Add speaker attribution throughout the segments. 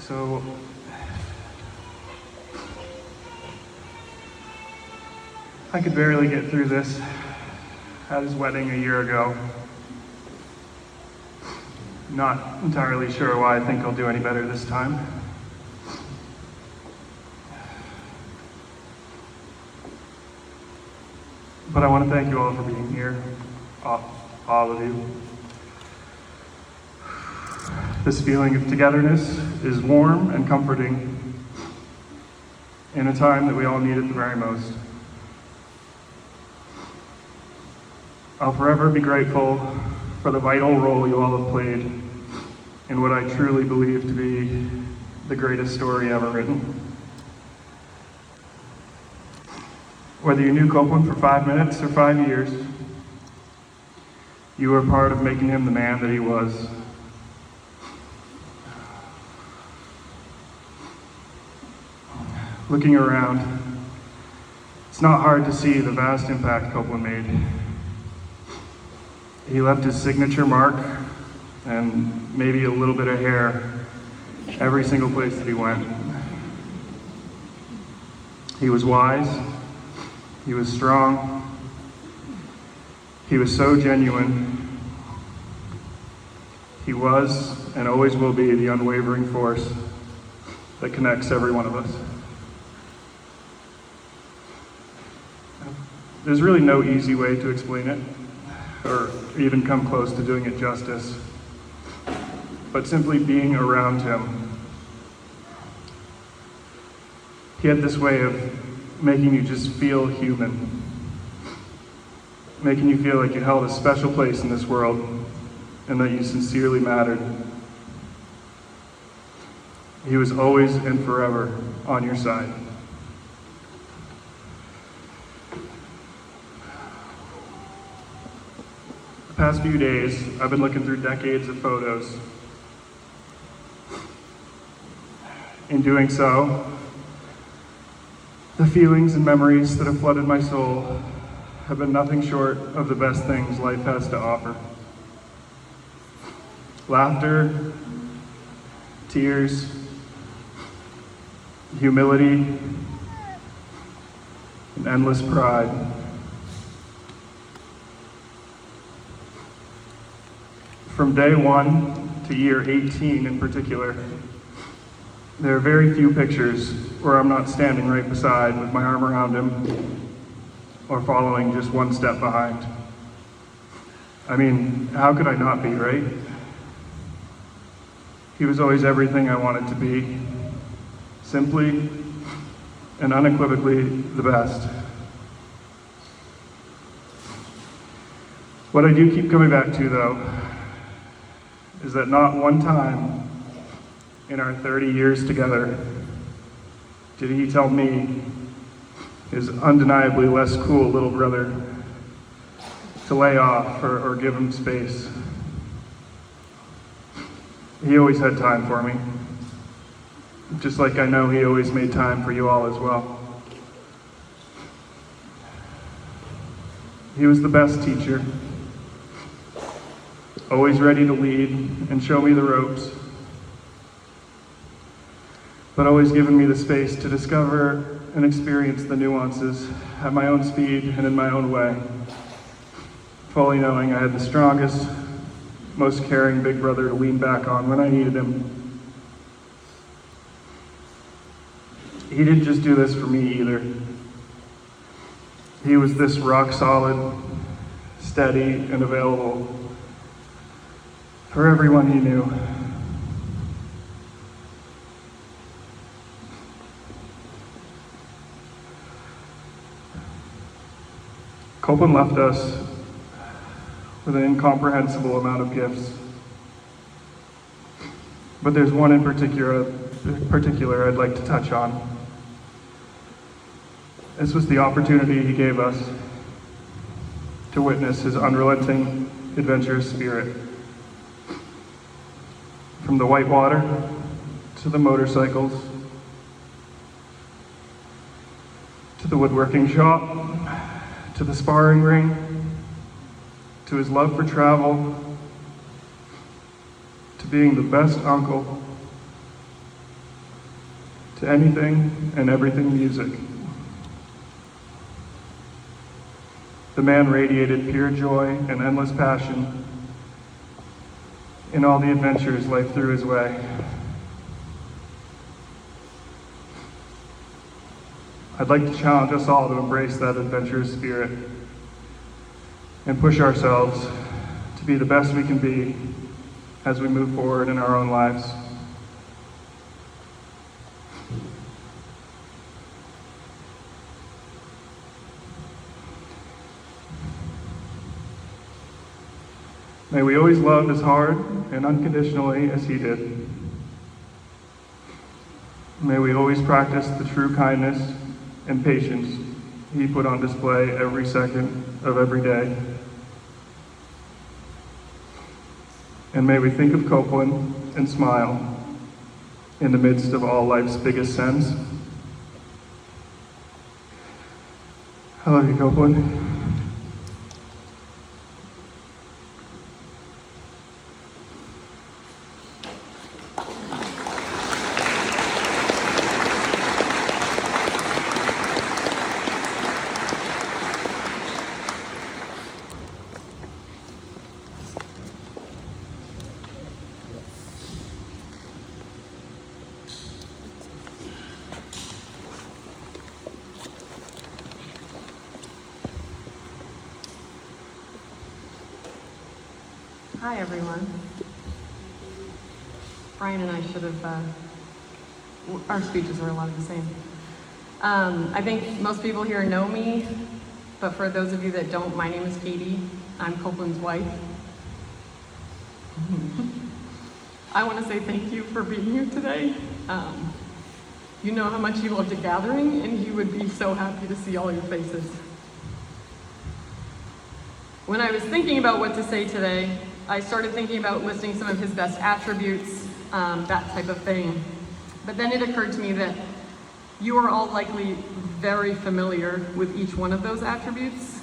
Speaker 1: So, I could barely get through this at his wedding a year ago. Not entirely sure why I think I'll do any better this time. But I want to thank you all for being here, all of you. This feeling of togetherness is warm and comforting in a time that we all need it the very most. I'll forever be grateful for the vital role you all have played in what I truly believe to be the greatest story ever written. Whether you knew Coplin for 5 minutes or 5 years, you were part of making him the man that he was. Looking around, it's not hard to see the vast impact Coplin made. He left his signature mark and maybe a little bit of hair every single place that he went. He was wise, he was strong, he was so genuine. He was and always will be the unwavering force that connects every one of us. There's really no easy way to explain it, or even come close to doing it justice, but simply being around him. He had this way of making you just feel human, making you feel like you held a special place in this world and that you sincerely mattered. He was always and forever on your side. The past few days, I've been looking through decades of photos. In doing so, the feelings and memories that have flooded my soul have been nothing short of the best things life has to offer. Laughter, tears, humility, and endless pride. From day 1 to year 18 in particular, there are very few pictures where I'm not standing right beside with my arm around him or following just one step behind. I mean, how could I not be, right? He was always everything I wanted to be, simply and unequivocally the best. What I do keep coming back to, though, is that not one time in our 30 years together did he tell me, his undeniably less cool little brother, to lay off or give him space. He always had time for me, just like I know he always made time for you all as well. He was the best teacher, always ready to lead and show me the ropes, but always giving me the space to discover and experience the nuances at my own speed and in my own way, fully knowing I had the strongest, most caring big brother to lean back on when I needed him. He didn't just do this for me either. He was this rock solid, steady, and available for everyone he knew. Coplin left us with an incomprehensible amount of gifts. But there's one in particular I'd like to touch on. This was the opportunity he gave us to witness his unrelenting, adventurous spirit. From the whitewater to the motorcycles, to the woodworking shop, to the sparring ring, to his love for travel, to being the best uncle, to anything and everything music. The man radiated pure joy and endless passion in all the adventures life threw his way. I'd like to challenge us all to embrace that adventurous spirit and push ourselves to be the best we can be as we move forward in our own lives. May we always love as hard and unconditionally as he did. May we always practice the true kindness and patience he put on display every second of every day. And may we think of Coplin and smile in the midst of all life's biggest sins. I love you, Coplin.
Speaker 2: Hi, everyone. Brian and I should have, our speeches are a lot of the same. I think most people here know me, but for those of you that don't, my name is Katie. I'm Coplin's wife. I want to say thank you for being here today. You know how much he loved a gathering, and he would be so happy to see all your faces. When I was thinking about what to say today, I started thinking about listing some of his best attributes, that type of thing. But then it occurred to me that you are all likely very familiar with each one of those attributes.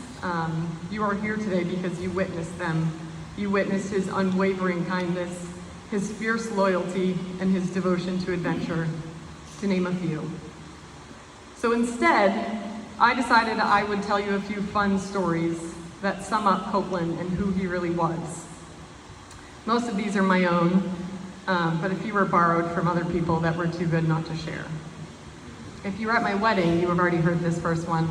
Speaker 2: You are here today because you witnessed them. You witnessed his unwavering kindness, his fierce loyalty, and his devotion to adventure, to name a few. So instead, I decided I would tell you a few fun stories that sum up Coplin and who he really was. Most of these are my own, but a few were borrowed from other people that were too good not to share. If you were at my wedding, you have already heard this first one.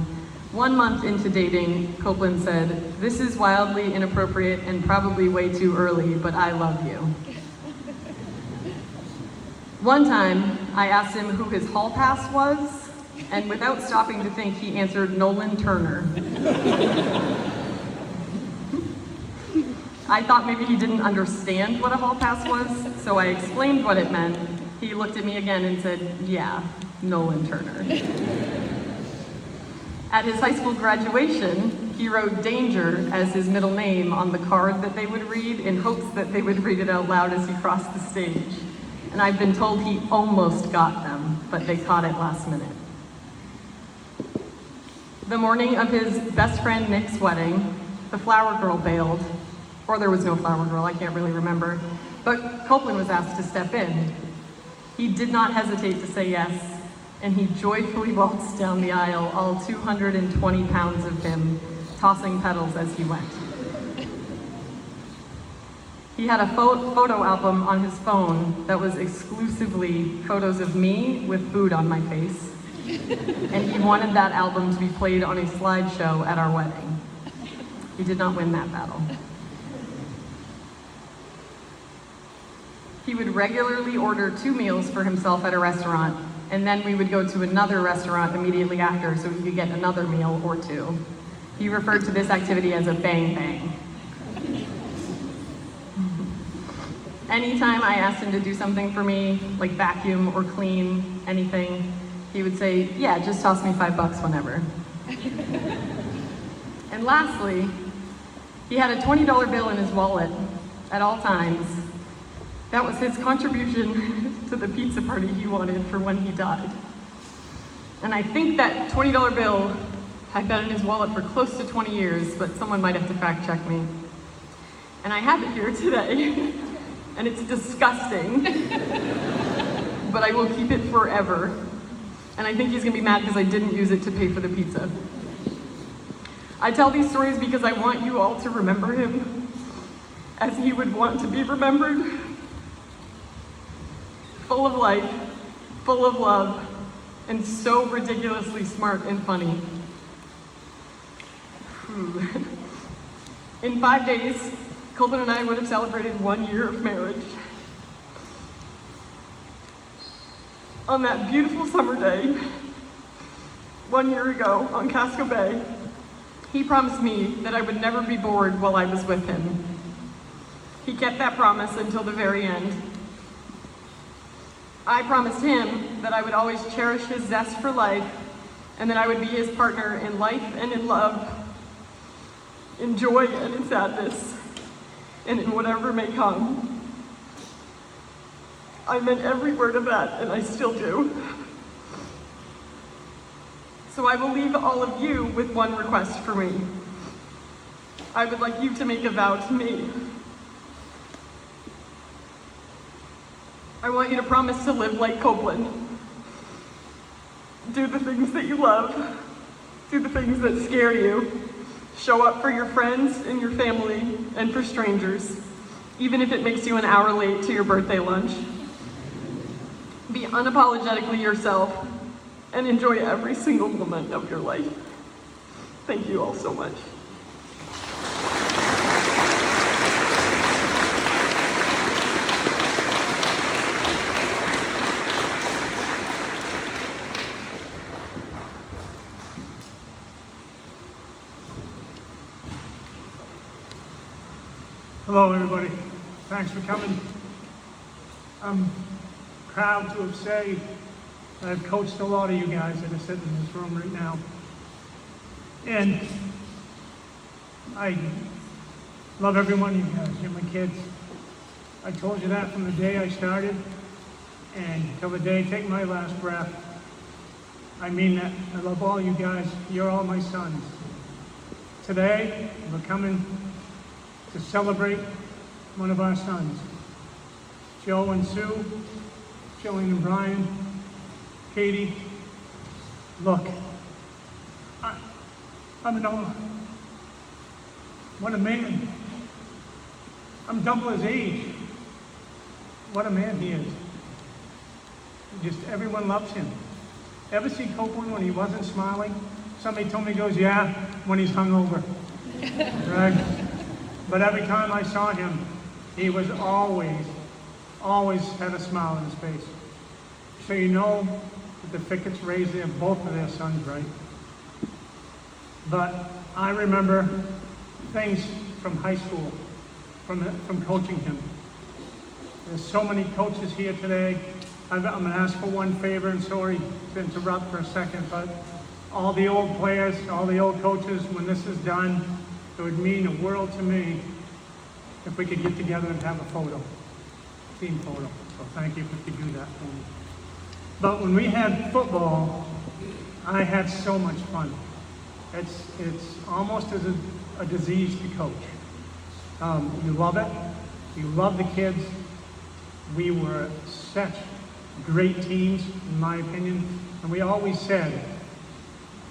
Speaker 2: 1 month into dating, Coplin said, "This is wildly inappropriate and probably way too early, but I love you." One time, I asked him who his hall pass was, and without stopping to think, he answered Nolan Turner. I thought maybe he didn't understand what a hall pass was, so I explained what it meant. He looked at me again and said, "Yeah, Nolan Turner." At his high school graduation, he wrote Danger as his middle name on the card that they would read in hopes that they would read it out loud as he crossed the stage. And I've been told he almost got them, but they caught it last minute. The morning of his best friend Nick's wedding, the flower girl bailed. Or there was no flower girl, I can't really remember. But Coplin was asked to step in. He did not hesitate to say yes, and he joyfully waltzed down the aisle, all 220 pounds of him, tossing petals as he went. He had a photo album on his phone that was exclusively photos of me with food on my face, and he wanted that album to be played on a slideshow at our wedding. He did not win that battle. He would regularly order 2 meals for himself at a restaurant, and then we would go to another restaurant immediately after so he could get another meal or 2. He referred to this activity as a bang bang. Anytime I asked him to do something for me, like vacuum or clean, anything, he would say, "Yeah, just toss me $5 whenever." And lastly, he had a $20 bill in his wallet at all times. That was his contribution to the pizza party he wanted for when he died. And I think that $20 bill had been in his wallet for close to 20 years, but someone might have to fact check me. And I have it here today, and it's disgusting, but I will keep it forever. And I think he's gonna be mad because I didn't use it to pay for the pizza. I tell these stories because I want you all to remember him as he would want to be remembered. Full of life, full of love, and so ridiculously smart and funny. In 5 days, Coplin and I would have celebrated 1 year of marriage. On that beautiful summer day, 1 year ago on Casco Bay, he promised me that I would never be bored while I was with him. He kept that promise until the very end. I promised him that I would always cherish his zest for life and that I would be his partner in life and in love, in joy and in sadness, and in whatever may come. I meant every word of that, and I still do. So I will leave all of you with one request for me. I would like you to make a vow to me. I want you to promise to live like Coplin. Do the things that you love. Do the things that scare you. Show up for your friends and your family and for strangers, even if it makes you an hour late to your birthday lunch. Be unapologetically yourself and enjoy every single moment of your life. Thank you all so much.
Speaker 3: Hello, everybody. Thanks for coming. I'm proud to have said that I've coached a lot of you guys that are sitting in this room right now. And I love every one of you guys. You're my kids. I told you that from the day I started and till the day I take my last breath. I mean that. I love all you guys. You're all my sons. Today, we're coming to celebrate one of our sons, Joe and Sue, Jillian and Brian, Katie. Look, I'm an old, what a man. I'm double his age. What a man he is. Just everyone loves him. Ever see Coplin when he wasn't smiling? Somebody told me, he goes, yeah, when he's hungover. Right? But every time I saw him, he was always had a smile on his face. So you know that the Ficketts raised both of their sons right. But I remember things from high school, from coaching him. There's so many coaches here today. I'm going to ask for one favor, and sorry to interrupt for a second, but all the old players, all the old coaches, when this is done, it would mean a world to me if we could get together and have a photo, team photo. So thank you if you could do that for me. But when we had football, I had so much fun. It's almost as a disease to coach. You love it. You love the kids. We were such great teams, in my opinion. And we always said,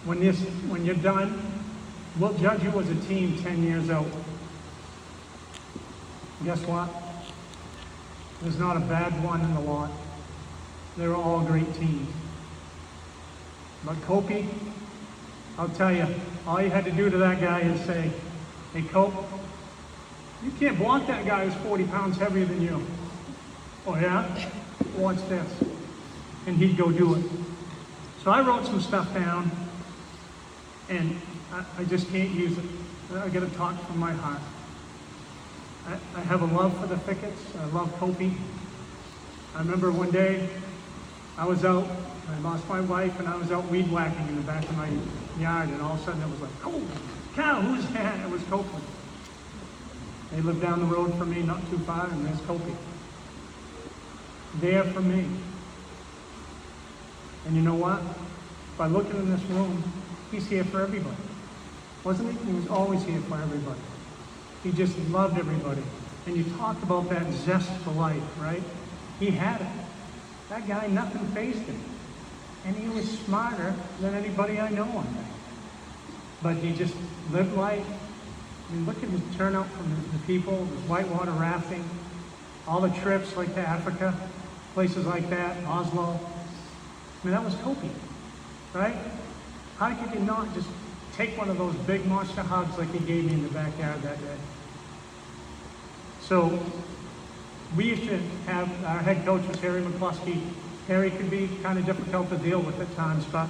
Speaker 3: when you're done, we'll judge you as a team 10 years out. Guess what? There's not a bad one in the lot. They're all great teams. But Copey, I'll tell you, all you had to do to that guy is say, hey, Cope, you can't block that guy who's 40 pounds heavier than you. Oh, yeah? Watch this. And he'd go do it. So I wrote some stuff down, and I just can't use it. I got to talk from my heart. I have a love for the Ficketts. I love Copey. I remember one day I was out, I lost my wife, and I was out weed whacking in the back of my yard, and all of a sudden it was like, oh, cow, who's that? It was Coplin. They lived down the road from me, not too far, and there's Copey. There for me. And you know what? By looking in this room, he's here for everybody. Wasn't he? He was always here for everybody. He just loved everybody. And you talked about that zest for life, right? He had it. That guy, nothing fazed him. And he was smarter than anybody I know on that. But he just lived life. I mean, look at the turnout from the people, the whitewater rafting, all the trips like to Africa, places like that, Oslo. I mean, that was Kobe, right? How could you not just take one of those big monster hugs like he gave me in the backyard that day? So we used to have, our head coach was Harry McCluskey. Harry could be kind of difficult to deal with at times, but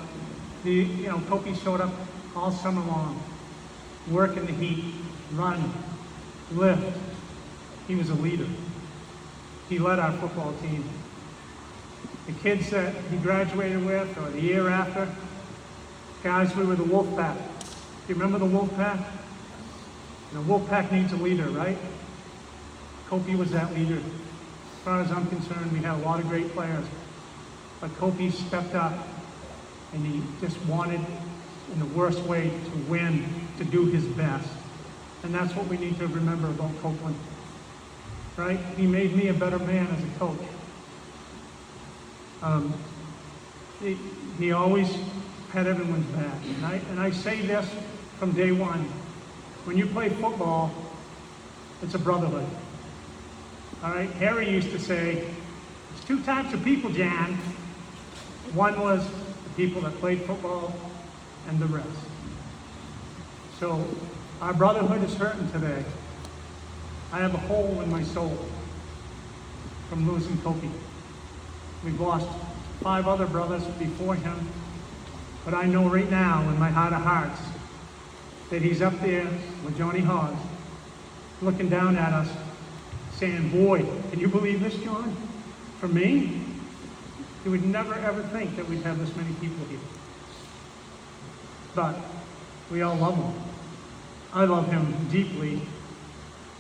Speaker 3: Kobe showed up all summer long, work in the heat, run, lift. He was a leader. He led our football team. The kids that he graduated with, or the year after, guys, we were the Wolf Pack. Do you remember the Wolf Pack? The Wolf Pack needs a leader, right? Kobe was that leader. As far as I'm concerned, we had a lot of great players. But Kobe stepped up, and he just wanted, in the worst way, to win, to do his best. And that's what we need to remember about Coplin, right? He made me a better man as a coach. He always had everyone's back. And I say this from day one. When you play football, it's a brotherhood. All right? Harry used to say, there's two types of people, Jan. One was the people that played football and the rest. So our brotherhood is hurting today. I have a hole in my soul from losing Kobe. We've lost 5 other brothers before him, but I know right now in my heart of hearts that he's up there with Johnny Hawes looking down at us saying, boy, can you believe this, John? For me, he would never ever think that we'd have this many people here. But we all love him. I love him deeply.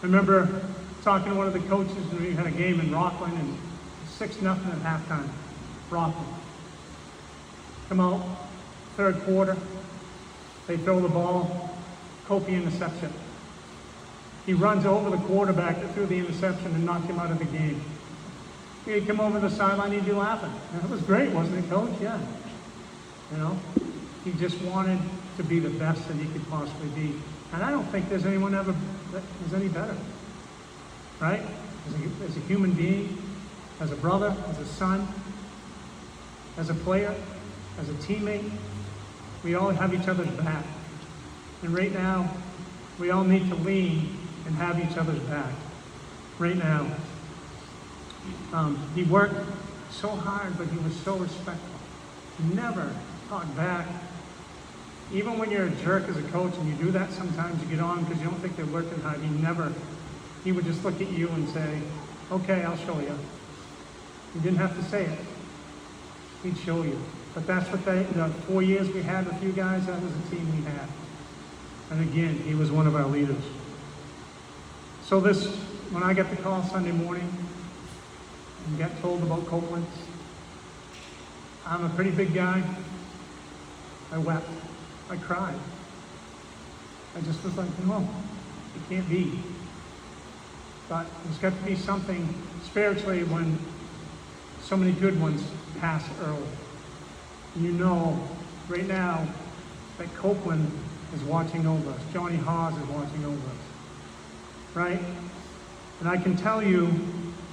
Speaker 3: I remember talking to one of the coaches when we had a game in Rockland and 6-0 at halftime. Rockland. Come out, third quarter, they throw the ball, Kobe intercepts it. He runs over the quarterback that threw the interception and knocked him out of the game. He'd come over the sideline, he'd be laughing. That was great, wasn't it, Coach? Yeah. He just wanted to be the best that he could possibly be. And I don't think there's anyone ever that is any better, right? As a human being, as a brother, as a son, as a player, as a teammate, we all have each other's back. And right now, we all need to lean and have each other's back. Right now. He worked so hard, but he was so respectful. He never talked back. Even when you're a jerk as a coach and you do that sometimes, you get on because you don't think they're working hard. He would just look at you and say, okay, I'll show you. He didn't have to say it. He'd show you. But that's what the 4 years we had with you guys, that was the team we had. And again, he was one of our leaders. So when I got the call Sunday morning and got told about Coplin, I'm a pretty big guy. I wept. I cried. I just was like, no, it can't be. But there's got to be something spiritually when so many good ones pass early. And you know right now that Coplin is watching over us. Johnny Hawes is watching over us. Right? And I can tell you,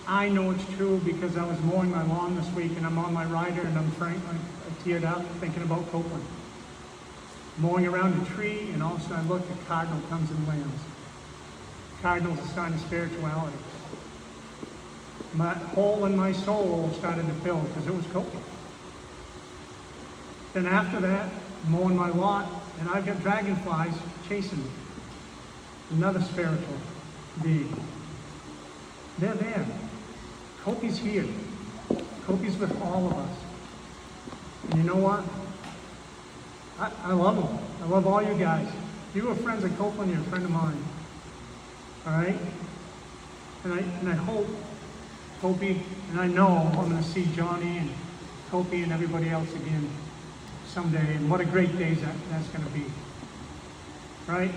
Speaker 3: I know it's true because I was mowing my lawn this week and I'm on my rider and I teared up thinking about Coplin. Mowing around a tree and all of a sudden I look, a cardinal comes and lands. Cardinal's a sign of spirituality. My hole in my soul started to fill because it was Coplin. Then after that, mowing my lot, and I've got dragonflies chasing me. Another spiritual being. They're there. Kobe's here. Kobe's with all of us. And you know what? I love him. I love all you guys. If you were friends of Coplin, you're a friend of mine. All right? And I hope Kobe, and I know I'm going to see Johnny and Kobe and everybody else again someday. And what a great day that's going to be. Right?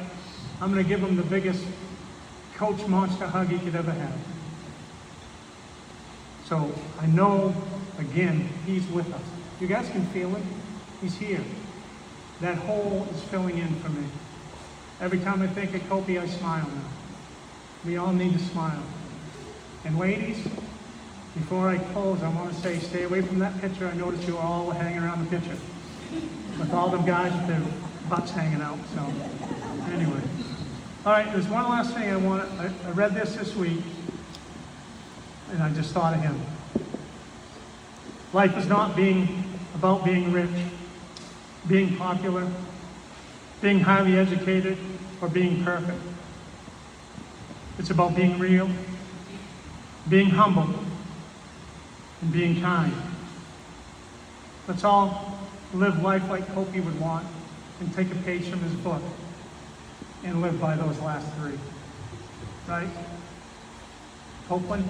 Speaker 3: I'm going to give him the biggest coach monster hug he could ever have. So I know, again, he's with us. You guys can feel him. He's here. That hole is filling in for me. Every time I think of Kobe, I smile now. We all need to smile. And ladies, before I close, I want to say, stay away from that picture. I noticed you all were hanging around the picture with all them guys with their butts hanging out. So, anyway. All right, there's one last thing I read this week, and I just thought of him. Life is not about being rich, being popular, being highly educated, or being perfect. It's about being real, being humble, and being kind. Let's all live life like Kobe would want and take a page from his book and live by those last three. Right? Coplin,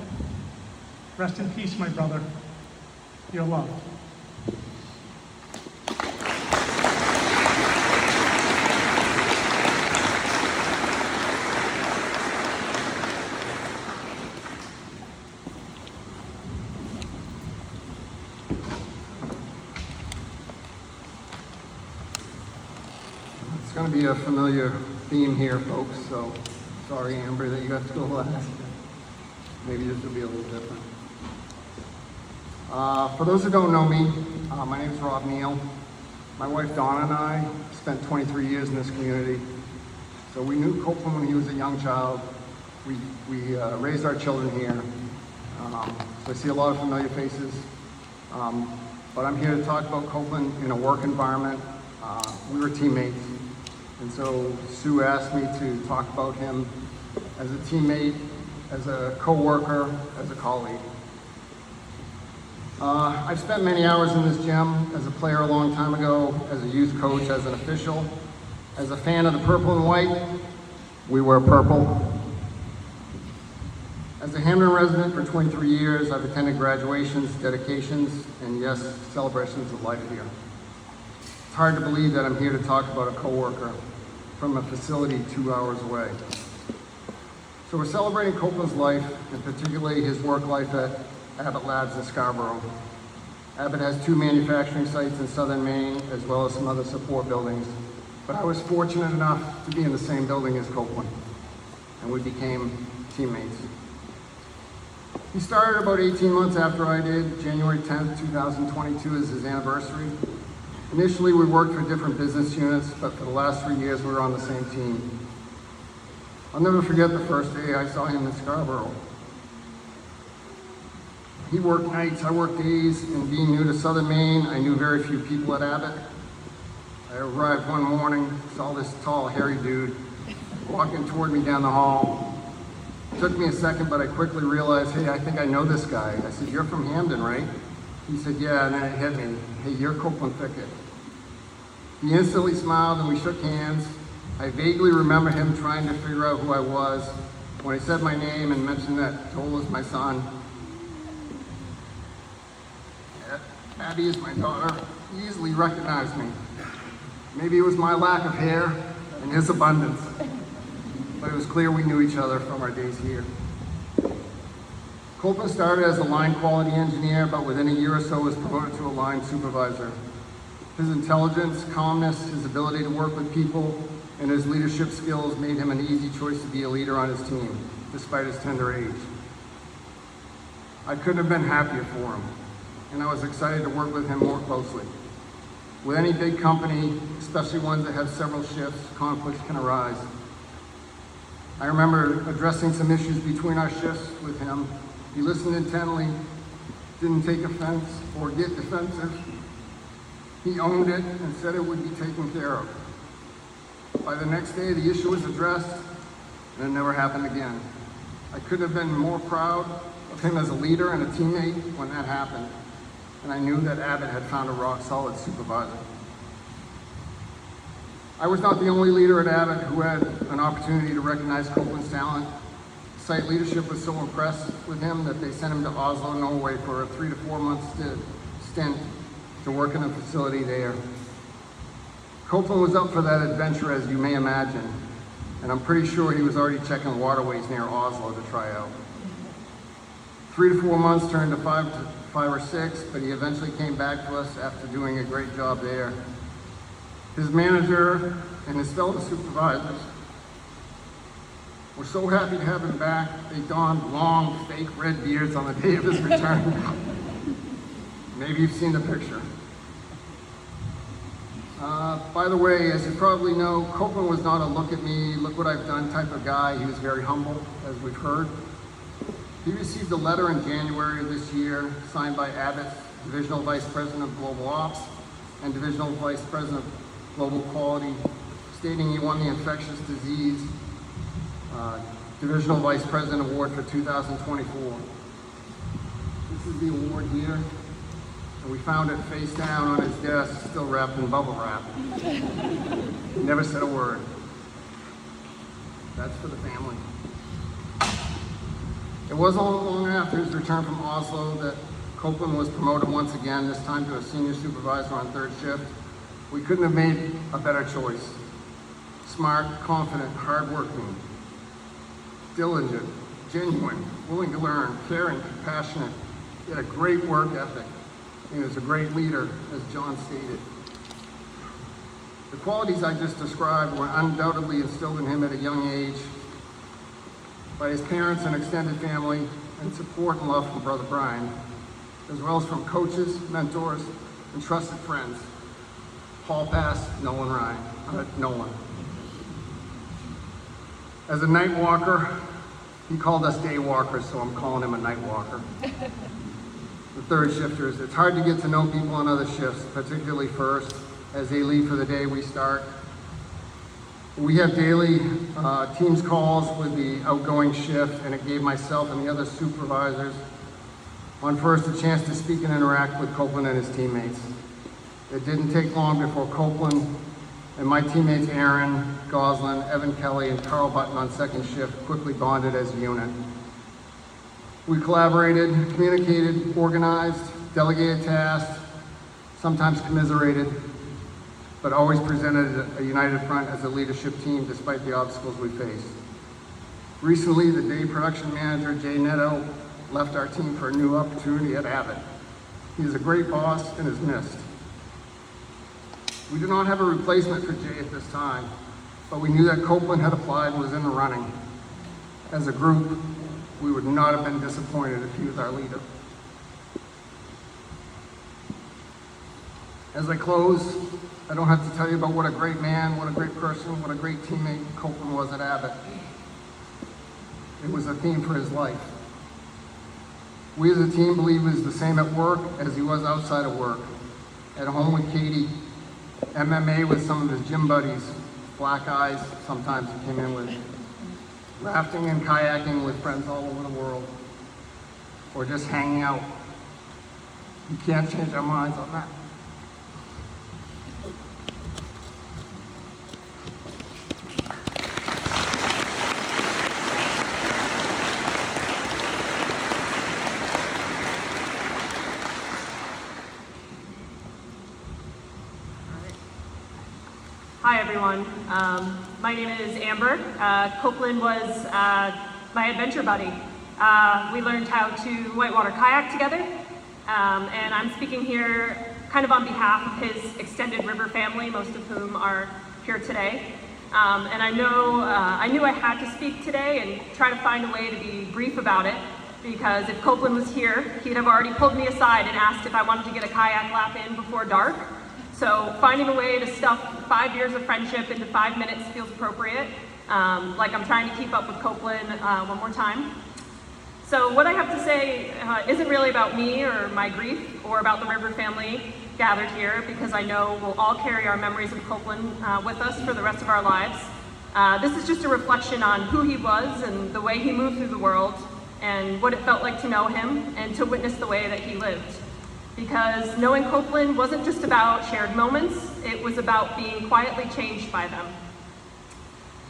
Speaker 3: rest in peace, my brother. You're loved.
Speaker 4: It's going to be a familiar theme here, folks, so sorry, Amber, that you got to go last. Maybe this will be a little different. For those who don't know me, my name is Rob Neal. My wife Donna and I spent 23 years in this community. So we knew Coplin when he was a young child. We raised our children here. So I see a lot of familiar faces. But I'm here to talk about Coplin in a work environment. We were teammates. And so Sue asked me to talk about him as a teammate, as a co-worker, as a colleague. I've spent many hours in this gym as a player a long time ago, as a youth coach, as an official, as a fan of the purple and white. We wear purple. As a Hamden resident for 23 years, I've attended graduations, dedications, and yes, celebrations of life here. It's hard to believe that I'm here to talk about a coworker from a facility 2 hours away. So we're celebrating Coplin's life, and particularly his work life at Abbott Labs in Scarborough. Abbott has 2 manufacturing sites in southern Maine, as well as some other support buildings. But I was fortunate enough to be in the same building as Coplin, and we became teammates. He started about 18 months after I did. January 10th, 2022 is his anniversary. Initially, we worked for different business units, but for the last 3 years, we were on the same team. I'll never forget the first day I saw him in Scarborough. He worked nights, I worked days, and being new to southern Maine, I knew very few people at Abbott. I arrived one morning, saw this tall, hairy dude walking toward me down the hall. It took me a second, but I quickly realized, hey, I think I know this guy. I said, you're from Hamden, right? He said, yeah, and then it hit me. Hey, you're Coplin Fickett. He instantly smiled and we shook hands. I vaguely remember him trying to figure out who I was. When he said my name and mentioned that Joel is my son, Abby is my daughter, he easily recognized me. Maybe it was my lack of hair and his abundance, but it was clear we knew each other from our days here. Coplin started as a line quality engineer, but within a year or so was promoted to a line supervisor. His intelligence, calmness, his ability to work with people, and his leadership skills made him an easy choice to be a leader on his team, despite his tender age. I couldn't have been happier for him, and I was excited to work with him more closely. With any big company, especially ones that have several shifts, conflicts can arise. I remember addressing some issues between our shifts with him. He listened intently, didn't take offense or get defensive. He owned it and said it would be taken care of. By the next day, the issue was addressed, and it never happened again. I couldn't have been more proud of him as a leader and a teammate when that happened, and I knew that Abbott had found a rock-solid supervisor. I was not the only leader at Abbott who had an opportunity to recognize Coplin's talent. Site leadership was so impressed with him that they sent him to Oslo, Norway for a 3 to 4 month stint to work in a facility there. Coplin was up for that adventure, as you may imagine, and I'm pretty sure he was already checking waterways near Oslo to try out. 3 to 4 months turned to 5 or 6, but he eventually came back to us after doing a great job there. His manager and his fellow supervisors were so happy to have him back, they donned long, fake red beards on the day of his return. Maybe you've seen the picture. By the way, as you probably know, Coplin was not a look at me, look what I've done type of guy. He was very humble, as we've heard. He received a letter in January of this year, signed by Abbott's Divisional Vice President of Global Ops and Divisional Vice President of Global Quality, stating he won the Infectious Disease Divisional Vice President Award for 2024. This is the award here, and we found it face down on his desk, still wrapped in bubble wrap. He never said a word. That's for the family. It wasn't long after his return from Oslo that Coplin was promoted once again, this time to a senior supervisor on 3rd shift. We couldn't have made a better choice. Smart, confident, hardworking, diligent, genuine, willing to learn, caring, compassionate. He had a great work ethic. He was a great leader, as John stated. The qualities I just described were undoubtedly instilled in him at a young age by his parents and extended family, and support and love from Brother Brian, as well as from coaches, mentors, and trusted friends. Hall pass, Nolan Ryan. Nolan. As a night walker, he called us day walkers, so I'm calling him a night walker. The 3rd shifters, it's hard to get to know people on other shifts, particularly first. As they leave for the day, we start. We have daily Teams calls with the outgoing shift, and it gave myself and the other supervisors on first a chance to speak and interact with Coplin and his teammates. It didn't take long before Coplin and my teammates Aaron, Goslin, Evan Kelly, and Carl Button on 2nd shift quickly bonded as a unit. We collaborated, communicated, organized, delegated tasks, sometimes commiserated, but always presented a united front as a leadership team despite the obstacles we faced. Recently, the day production manager, Jay Netto, left our team for a new opportunity at Abbott. He is a great boss and is missed. We do not have a replacement for Jay at this time, but we knew that Coplin had applied and was in the running. As a group, we would not have been disappointed if he was our leader. As I close, I don't have to tell you about what a great man, what a great person, what a great teammate Coplin was at Abbott. It was a theme for his life. We as a team believe he was the same at work as he was outside of work. At home with Katie, MMA with some of his gym buddies, black eyes sometimes he came in with, rafting and kayaking with friends all over the world, or just hanging out. You can't change our minds on that.
Speaker 2: Hi, everyone. My name is Amber. Coplin was my adventure buddy. We learned how to whitewater kayak together, and I'm speaking here kind of on behalf of his extended river family, most of whom are here today. And I knew I had to speak today and try to find a way to be brief about it, because if Coplin was here, he'd have already pulled me aside and asked if I wanted to get a kayak lap in before dark. So finding a way to stuff 5 years of friendship into 5 minutes feels appropriate, like I'm trying to keep up with Coplin one more time. So what I have to say isn't really about me or my grief or about the River family gathered here, because I know we'll all carry our memories of Coplin with us for the rest of our lives. This is just a reflection on who he was and the way he moved through the world and what it felt like to know him and to witness the way that he lived. Because knowing Coplin wasn't just about shared moments, it was about being quietly changed by them.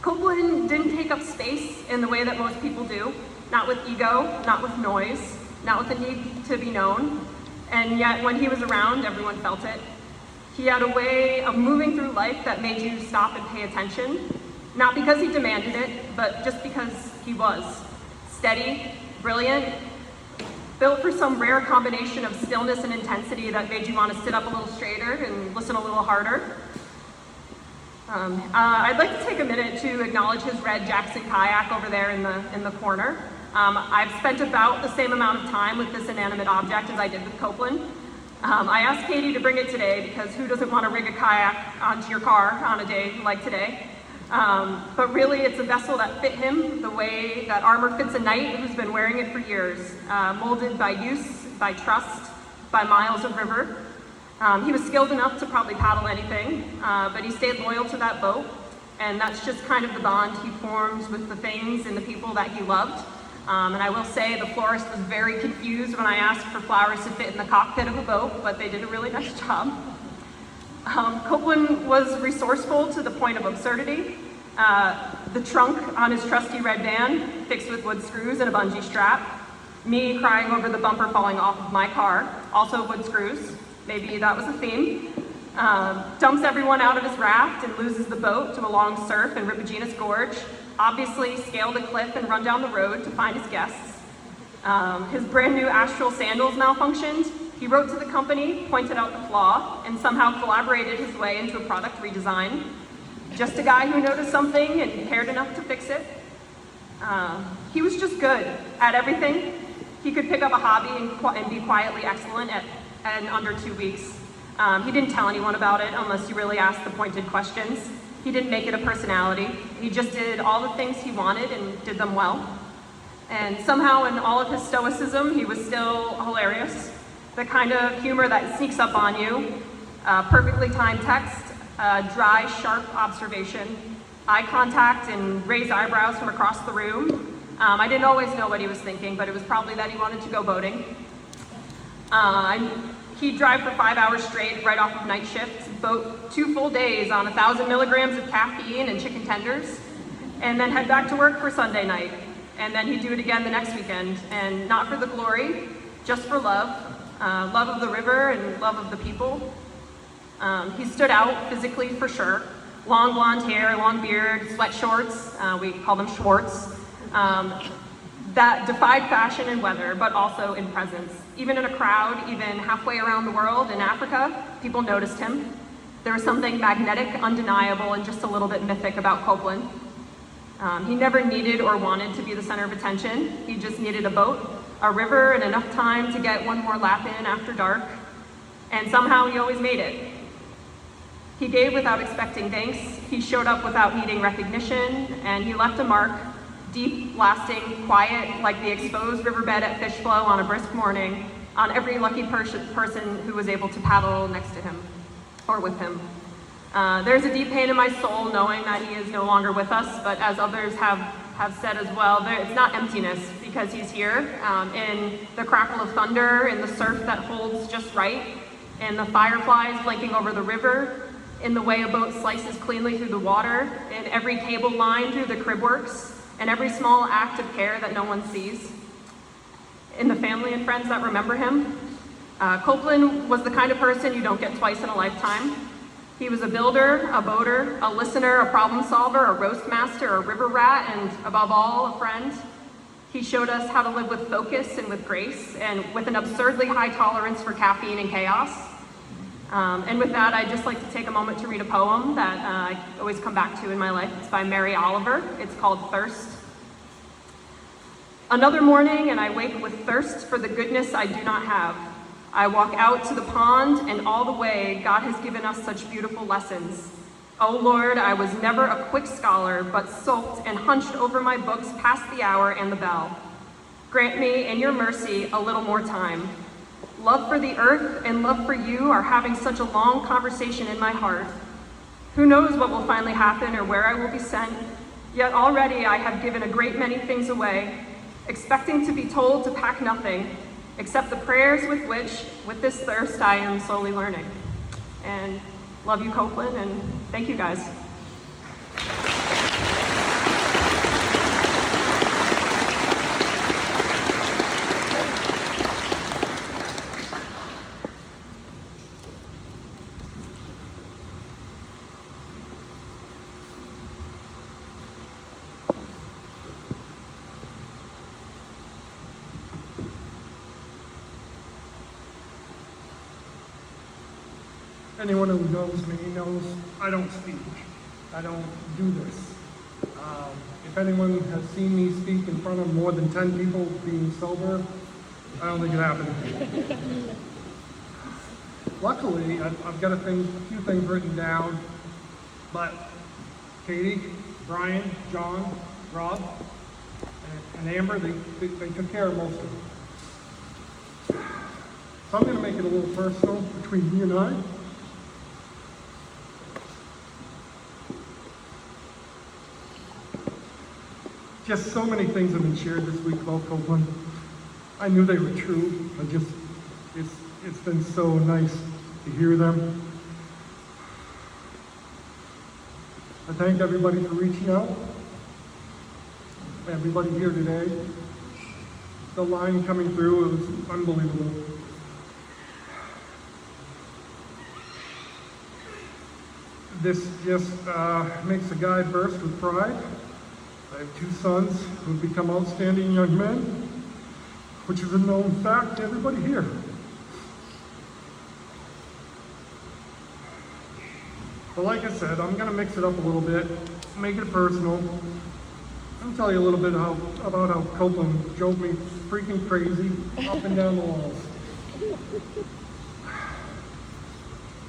Speaker 2: Coplin didn't take up space in the way that most people do, not with ego, not with noise, not with the need to be known, and yet when he was around, everyone felt it. He had a way of moving through life that made you stop and pay attention, not because he demanded it, but just because he was steady, brilliant, built for some rare combination of stillness and intensity that made you want to sit up a little straighter and listen a little harder. I'd like to take a minute to acknowledge his red Jackson kayak over there in the corner. I've spent about the same amount of time with this inanimate object as I did with Coplin. I asked Katie to bring it today because who doesn't want to rig a kayak onto your car on a day like today? But really, it's a vessel that fit him the way that armor fits a knight who's been wearing it for years, molded by use, by trust, by miles of river. He was skilled enough to probably paddle anything, but he stayed loyal to that boat, and that's just kind of the bond he formed with the things and the people that he loved. And I will say the florist was very confused when I asked for flowers to fit in the cockpit of a boat, but they did a really nice job. Coplin was resourceful to the point of absurdity. The trunk on his trusty red van, fixed with wood screws and a bungee strap. Me crying over the bumper falling off of my car, also wood screws. Maybe that was a theme. Dumps everyone out of his raft and loses the boat to a long surf in Ripogenis Gorge. Obviously scaled a cliff and run down the road to find his guests. His brand new Astral sandals malfunctioned. He wrote to the company, pointed out the flaw, and somehow collaborated his way into a product redesign. Just a guy who noticed something and cared enough to fix it. He was just good at everything. He could pick up a hobby and be quietly excellent in under 2 weeks. He didn't tell anyone about it unless you really asked the pointed questions. He didn't make it a personality. He just did all the things he wanted and did them well. And somehow in all of his stoicism, he was still hilarious. The kind of humor that sneaks up on you. Perfectly timed text, dry, sharp observation, eye contact, and raised eyebrows from across the room. I didn't always know what he was thinking, but it was probably that he wanted to go boating. He'd drive for 5 hours straight right off of night shift, boat 2 full days on 1,000 milligrams of caffeine and chicken tenders, and then head back to work for Sunday night. And then he'd do it again the next weekend, and not for the glory, just for love. Love of the river and love of the people. He stood out physically for sure. Long blonde hair, long beard, sweat shorts, we call them Schwartz, that defied fashion and weather, but also in presence. Even in a crowd, even halfway around the world in Africa, people noticed him. There was something magnetic, undeniable, and just a little bit mythic about Coplin. He never needed or wanted to be the center of attention. He just needed a boat, a river, and enough time to get one more lap in after dark. And somehow he always made it. He gave without expecting thanks. He showed up without needing recognition, and he left a mark, deep, lasting, quiet, like the exposed riverbed at Fish Flow on a brisk morning, on every lucky person who was able to paddle next to him, or with him. There's a deep pain in my soul knowing that he is no longer with us, but as others have said as well, it's not emptiness because he's here, in the crackle of thunder, in the surf that holds just right, in the fireflies blinking over the river, in the way a boat slices cleanly through the water, in every cable line through the crib works, and every small act of care that no one sees. In the family and friends that remember him. Coplin was the kind of person you don't get twice in a lifetime. He was a builder, a boater, a listener, a problem solver, a roast master, a river rat, and above all, a friend. He showed us how to live with focus and with grace, and with an absurdly high tolerance for caffeine and chaos. And with that, I'd just like to take a moment to read a poem that I always come back to in my life. It's by Mary Oliver. It's called Thirst. Another morning, and I wake with thirst for the goodness I do not have. I walk out to the pond, and all the way, God has given us such beautiful lessons. Oh Lord, I was never a quick scholar, but sulked and hunched over my books past the hour and the bell. Grant me, in your mercy, a little more time. Love for the earth and love for you are having such a long conversation in my heart. Who knows what will finally happen or where I will be sent, yet already I have given a great many things away, expecting to be told to pack nothing, except the prayers with which, with this thirst, I am slowly learning. And love you, Coplin, and thank you, guys.
Speaker 5: anyone who knows me knows I don't speak. I don't do this. If anyone has seen me speak in front of more than 10 people being sober, I don't think it happened. Luckily, I've got a few things written down, but Katie, Brian, John, Rob, and Amber, they took care of most of it. So I'm going to make it a little personal between you and I. Just so many things have been shared this week about Coplin. I knew they were true. It's been so nice to hear them. I thank everybody for reaching out. Everybody here today. The line coming through, it was unbelievable. This just makes a guy burst with pride. I have 2 sons who have become outstanding young men, which is a known fact to everybody here. But like I said, I'm going to mix it up a little bit, make it personal. I'll tell you a little bit about how Coplin drove me freaking crazy up and down the walls.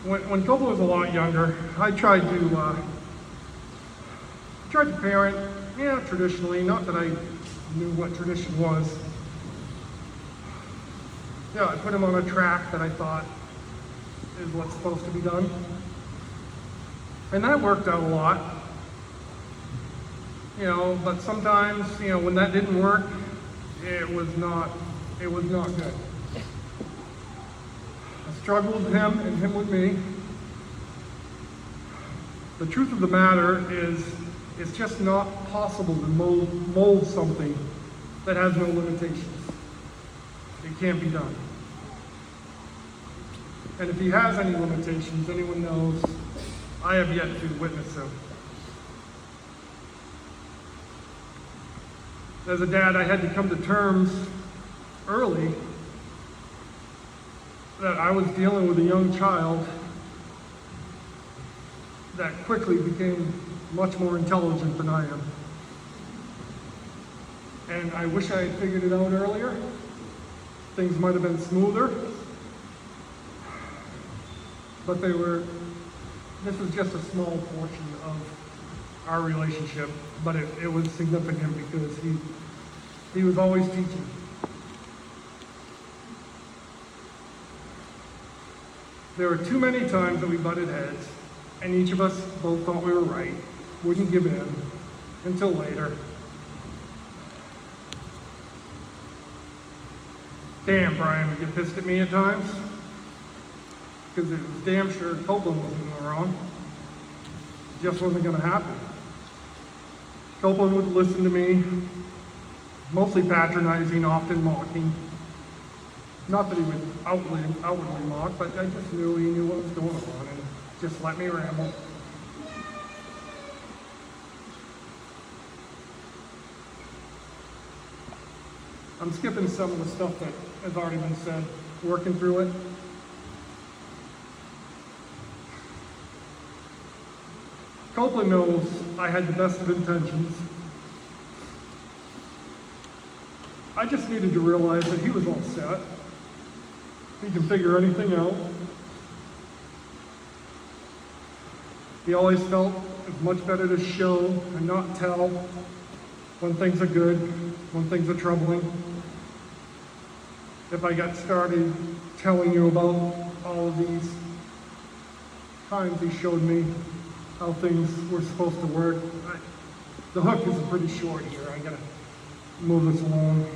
Speaker 5: When Coplin was a lot younger, I tried to parent, traditionally, not that I knew what tradition was. I put him on a track that I thought is what's supposed to be done. And that worked out a lot. But sometimes, when that didn't work, it was not good. I struggled with him and him with me. The truth of the matter is, it's just not possible to mold something that has no limitations. It can't be done. And if he has any limitations, anyone knows, I have yet to witness them. As a dad, I had to come to terms early that I was dealing with a young child that quickly became much more intelligent than I am. And I wish I had figured it out earlier. Things might have been smoother. But this was just a small portion of our relationship, but it was significant because he was always teaching. There were too many times that we butted heads, and each of us both thought we were right, wouldn't give in until later. Damn, Brian would get pissed at me at times, because it was damn sure Coplin wasn't in the wrong. It just wasn't going to happen. Coplin would listen to me, mostly patronizing, often mocking. Not that he would outwardly mock, but I just knew he knew what was going on and just let me ramble. I'm skipping some of the stuff that has already been said, working through it. Coplin knows I had the best of intentions. I just needed to realize that he was all set. He can figure anything out. He always felt it's much better to show and not tell when things are good, when things are troubling. If I got started telling you about all of these times he showed me how things were supposed to work, the hook is pretty short here. I gotta move this along.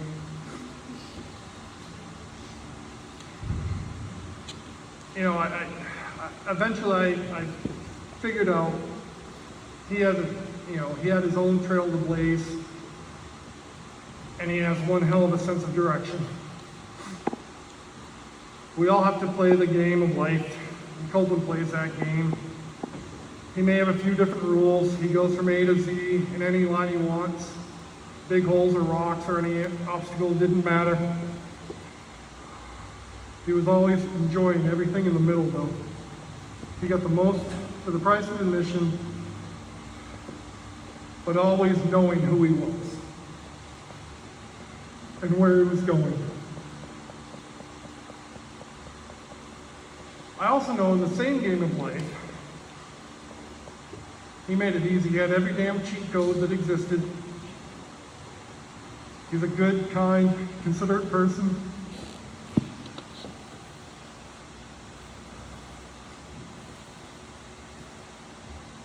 Speaker 5: Eventually I figured out he had his own trail to blaze, and he has one hell of a sense of direction. We all have to play the game of life, and Coplin plays that game. He may have a few different rules. He goes from A to Z in any line he wants. Big holes or rocks or any obstacle didn't matter. He was always enjoying everything in the middle though. He got the most for the price of admission, but always knowing who he was and where he was going. I also know in the same game of life, he made it easy. He had every damn cheat code that existed. He's a good, kind, considerate person.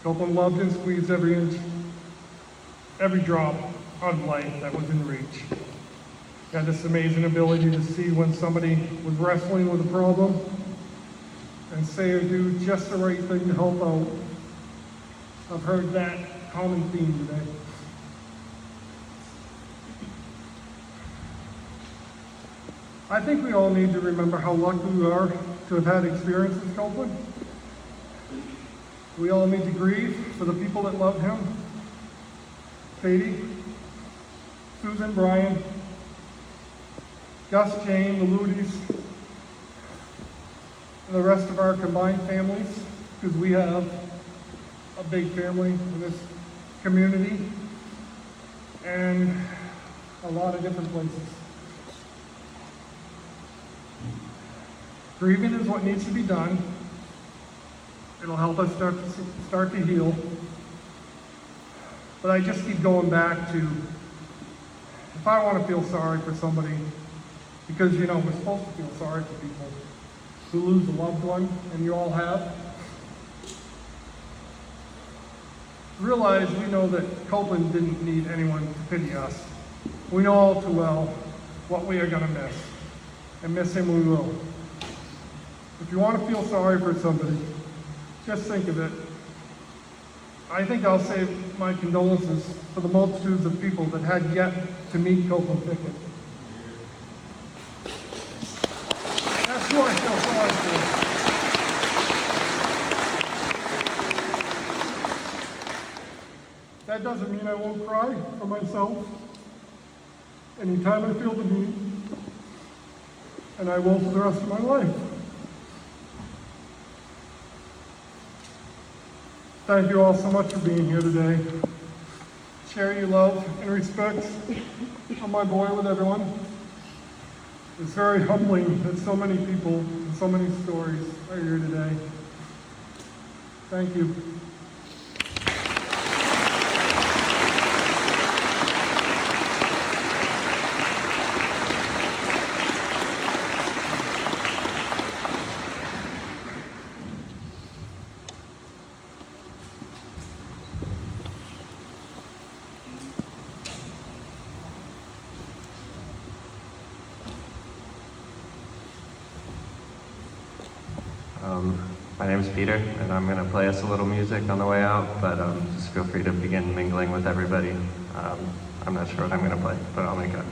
Speaker 5: Coplin loved and squeezed every inch, every drop of life that was in reach. He had this amazing ability to see when somebody was wrestling with a problem and say or do just the right thing to help out. I've heard that common theme today. I think we all need to remember how lucky we are to have had experience with Coplin. We all need to grieve for the people that love him. Katie, Susan, Brian, Gus, Jane, the Ludis, and the rest of our combined families, because we have a big family in this community and a lot of different places. Grieving is what needs to be done. It'll help us start to heal. But I just keep going back to, if I want to feel sorry for somebody, because we're supposed to feel sorry for people who lose a loved one, and you all have. Realize we know that Coplin didn't need anyone to pity us. We know all too well what we are going to miss, and miss him we will. If you want to feel sorry for somebody, just think of it. I think I'll say my condolences for the multitudes of people that had yet to meet Coplin Fickett. That's who I feel sorry for. That doesn't mean I won't cry for myself anytime I feel the need, and I will for the rest of my life. Thank you all so much for being here today. Share your love and respect of my boy with everyone. It's very humbling that so many people and so many stories are here today. Thank you.
Speaker 6: My name is Peter, and I'm going to play us a little music on the way out, but just feel free to begin mingling with everybody. I'm not sure what I'm going to play, but I'll make it.